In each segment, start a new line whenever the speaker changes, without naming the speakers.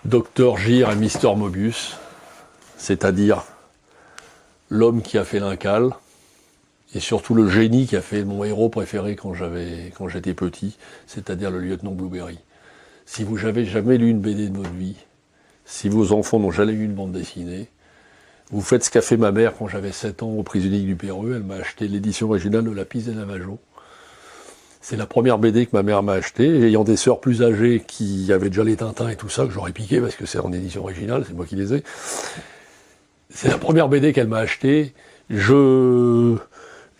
Dr Gir et Mister Mobius, c'est-à-dire l'homme qui a fait l'Incal, et surtout le génie qui a fait mon héros préféré quand j'étais petit, c'est-à-dire le lieutenant Blueberry. Si vous n'avez jamais lu une BD de votre vie, si vos enfants n'ont jamais lu une bande dessinée, vous faites ce qu'a fait ma mère quand j'avais 7 ans au Prise unique du Péreux. Elle m'a acheté l'édition originale de Lapis et Navajo. C'est la première BD que ma mère m'a achetée, ayant des sœurs plus âgées qui avaient déjà les Tintins et tout ça, que j'aurais piqué parce que c'est en édition originale, c'est moi qui les ai. C'est la première BD qu'elle m'a achetée.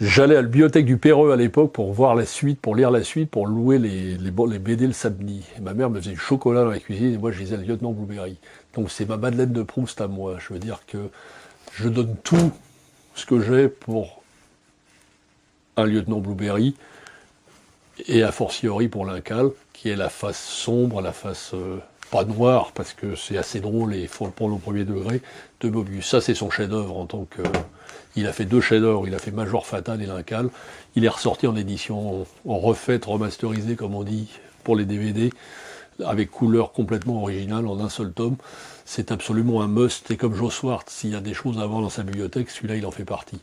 J'allais à la bibliothèque du Péreux à l'époque pour voir la suite, pour lire la suite, pour louer les BD le samedi. Et ma mère me faisait du chocolat dans la cuisine et moi je lisais le lieutenant Blueberry. Donc c'est ma Madeleine de Proust à moi. Je veux dire que je donne tout ce que j'ai pour un lieutenant Blueberry et a fortiori pour l'Incal, qui est la face sombre, la face pas noire parce que c'est assez drôle et il faut le prendre au premier degré de Mobius. Ça c'est son chef-d'œuvre en tant que... Il a fait 2 chefs-d'œuvre, il a fait Major Fatal et l'Incal. Il est ressorti en édition en refaite, remasterisée comme on dit, pour les DVD, avec couleur complètement originale en un seul tome. C'est absolument un must, et comme Joe Swartz, s'il y a des choses à voir dans sa bibliothèque, celui-là il en fait partie.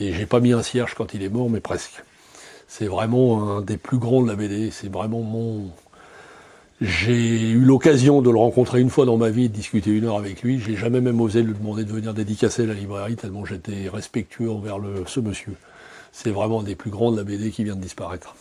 Et j'ai pas mis un cierge quand il est mort, mais presque. C'est vraiment un des plus grands de la BD, c'est vraiment mon... J'ai eu l'occasion de le rencontrer une fois dans ma vie et de discuter 1 heure avec lui. J'ai jamais même osé lui demander de venir dédicacer la librairie, tellement j'étais respectueux envers ce monsieur. C'est vraiment un des plus grands de la BD qui vient de disparaître.